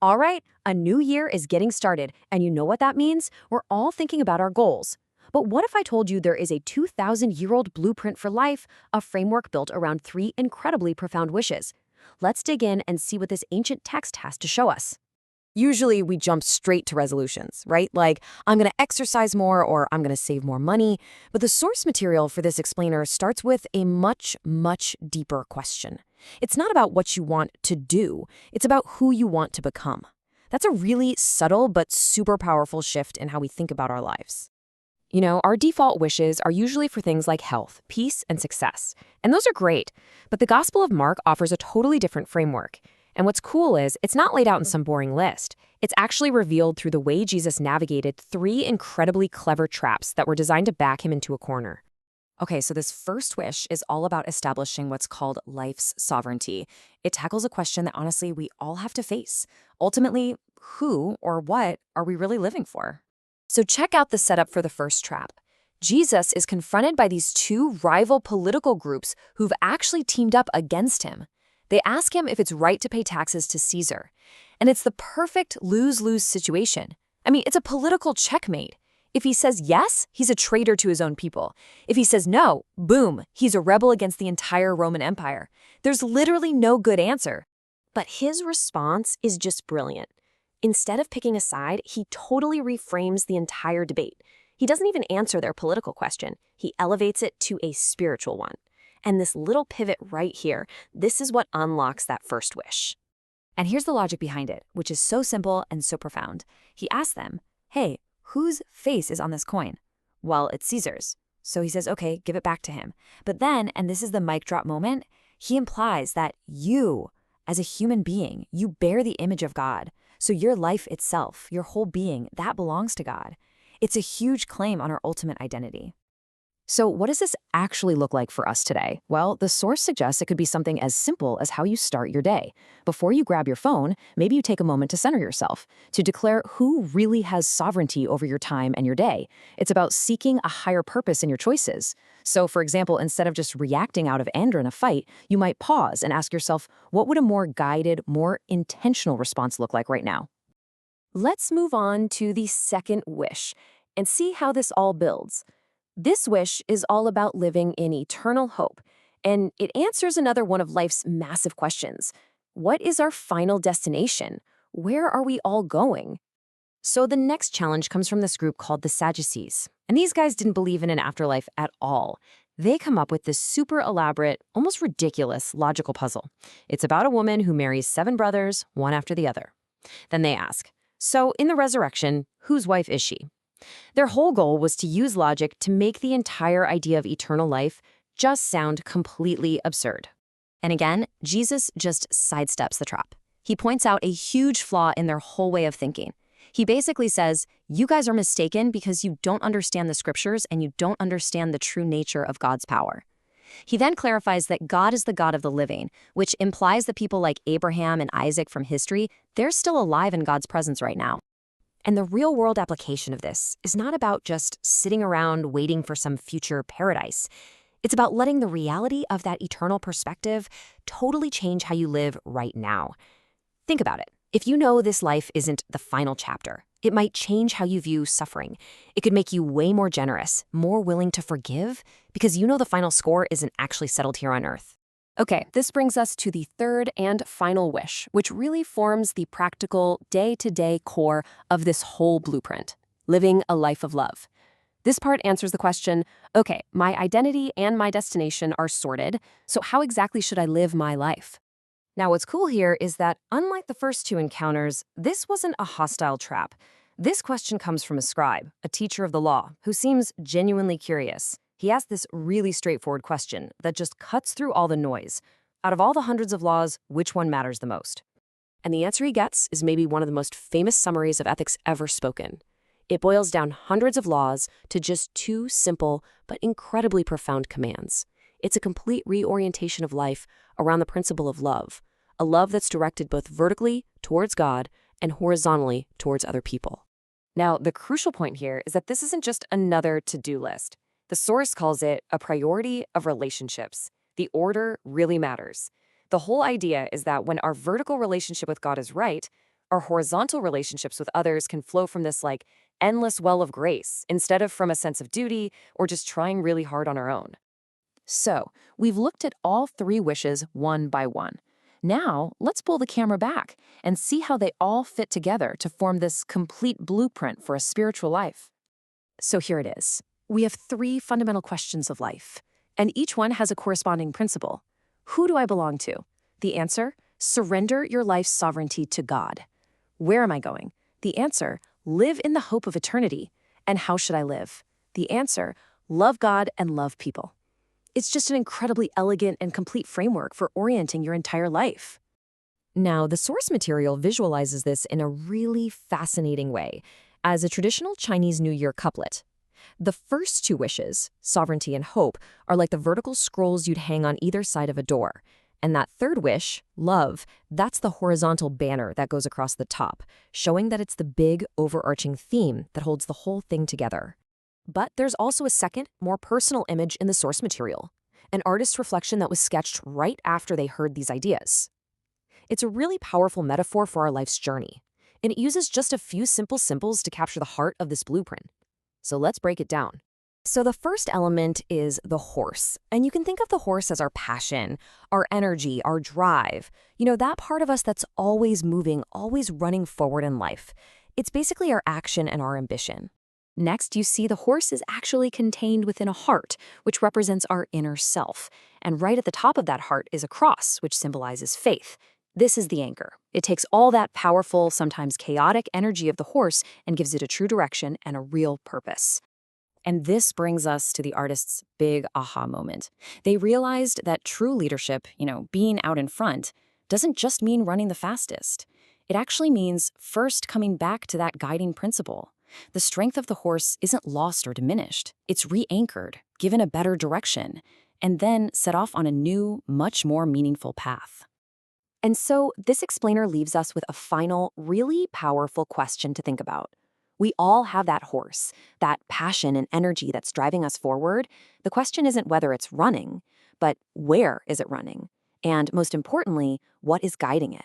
All right, a new year is getting started, and you know what that means? We're all thinking about our goals. But what if I told you there is a 2,000-year-old blueprint for life, a framework built around three incredibly profound wishes? Let's dig in and see what this ancient text has to show us. Usually, we jump straight to resolutions, right? Like, I'm going to exercise more or I'm going to save more money. But the source material for this explainer starts with a much, much deeper question. It's not about what you want to do, it's about who you want to become. That's a really subtle but super powerful shift in how we think about our lives. You know, our default wishes are usually for things like health, peace, and success. And those are great. But the Gospel of Mark offers a totally different framework. And what's cool is it's not laid out in some boring list. It's actually revealed through the way Jesus navigated three incredibly clever traps that were designed to back him into a corner. Okay, so this first wish is all about establishing what's called life's sovereignty. It tackles a question that honestly we all have to face. Ultimately, who or what are we really living for? So check out the setup for the first trap. Jesus is confronted by these two rival political groups who've actually teamed up against him. They ask him if it's right to pay taxes to Caesar. And it's the perfect lose-lose situation. I mean, it's a political checkmate. If he says yes, he's a traitor to his own people. If he says no, boom, he's a rebel against the entire Roman Empire. There's literally no good answer. But his response is just brilliant. Instead of picking a side, he totally reframes the entire debate. He doesn't even answer their political question. He elevates it to a spiritual one. And this little pivot right here, this is what unlocks that first wish. And here's the logic behind it, which is so simple and so profound. He asks them, hey, whose face is on this coin? Well, it's Caesar's. So he says, okay, give it back to him. But then, and this is the mic drop moment, he implies that you, as a human being, you bear the image of God. So your life itself, your whole being, that belongs to God. It's a huge claim on our ultimate identity. So what does this actually look like for us today? Well, the source suggests it could be something as simple as how you start your day. Before you grab your phone, maybe you take a moment to center yourself, to declare who really has sovereignty over your time and your day. It's about seeking a higher purpose in your choices. So, for example, instead of just reacting out of anger in a fight, you might pause and ask yourself, what would a more guided, more intentional response look like right now? Let's move on to the second wish and see how this all builds. This wish is all about living in eternal hope, and it answers another one of life's massive questions. What is our final destination? Where are we all going? So the next challenge comes from this group called the Sadducees, and these guys didn't believe in an afterlife at all. They come up with this super elaborate, almost ridiculous logical puzzle. It's about a woman who marries 7 brothers, one after the other. Then they ask, so in the resurrection, whose wife is she? Their whole goal was to use logic to make the entire idea of eternal life just sound completely absurd. And again, Jesus just sidesteps the trap. He points out a huge flaw in their whole way of thinking. He basically says, you guys are mistaken because you don't understand the scriptures and you don't understand the true nature of God's power. He then clarifies that God is the God of the living, which implies that people like Abraham and Isaac from history, they're still alive in God's presence right now. And the real-world application of this is not about just sitting around waiting for some future paradise. It's about letting the reality of that eternal perspective totally change how you live right now. Think about it. If you know this life isn't the final chapter, it might change how you view suffering. It could make you way more generous, more willing to forgive, because you know the final score isn't actually settled here on earth. Okay, this brings us to the third and final wish, which really forms the practical, day-to-day core of this whole blueprint, living a life of love. This part answers the question, okay, my identity and my destination are sorted, so how exactly should I live my life? Now, what's cool here is that, unlike the first two encounters, this wasn't a hostile trap. This question comes from a scribe, a teacher of the law, who seems genuinely curious. He asked this really straightforward question that just cuts through all the noise. Out of all the hundreds of laws, which one matters the most? And the answer he gets is maybe one of the most famous summaries of ethics ever spoken. It boils down hundreds of laws to just 2 simple but incredibly profound commands. It's a complete reorientation of life around the principle of love, a love that's directed both vertically towards God and horizontally towards other people. Now, the crucial point here is that this isn't just another to-do list. The source calls it a priority of relationships. The order really matters. The whole idea is that when our vertical relationship with God is right, Our horizontal relationships with others can flow from this endless well of grace instead of from a sense of duty or just trying really hard on our own. So, we've looked at all three wishes one by one. Now, let's pull the camera back and see how they all fit together to form this complete blueprint for a spiritual life. So here it is. We have three fundamental questions of life, and each one has a corresponding principle. Who do I belong to? The answer, surrender your life's sovereignty to God. Where am I going? The answer, live in the hope of eternity. And how should I live? The answer, love God and love people. It's just an incredibly elegant and complete framework for orienting your entire life. Now, the source material visualizes this in a really fascinating way, as a traditional Chinese New Year couplet. The first two wishes, sovereignty and hope, are like the vertical scrolls you'd hang on either side of a door. And that third wish, love, that's the horizontal banner that goes across the top, showing that it's the big, overarching theme that holds the whole thing together. But there's also a second, more personal image in the source material, an artist's reflection that was sketched right after they heard these ideas. It's a really powerful metaphor for our life's journey, and it uses just a few simple symbols to capture the heart of this blueprint. So let's break it down. So the first element is the horse, and you can think of the horse as our passion, our energy, our drive. That part of us that's always moving, always running forward in life. It's basically our action and our ambition. Next, you see the horse is actually contained within a heart, which represents our inner self. And right at the top of that heart is a cross, which symbolizes faith. This is the anchor. It takes all that powerful, sometimes chaotic energy of the horse and gives it a true direction and a real purpose. And this brings us to the artist's big aha moment. They realized that true leadership, being out in front, doesn't just mean running the fastest. It actually means first coming back to that guiding principle. The strength of the horse isn't lost or diminished. It's re-anchored, given a better direction, and then set off on a new, much more meaningful path. And so this explainer leaves us with a final, really powerful question to think about. We all have that horse, that passion and energy that's driving us forward. The question isn't whether it's running, but where is it running? And most importantly, what is guiding it?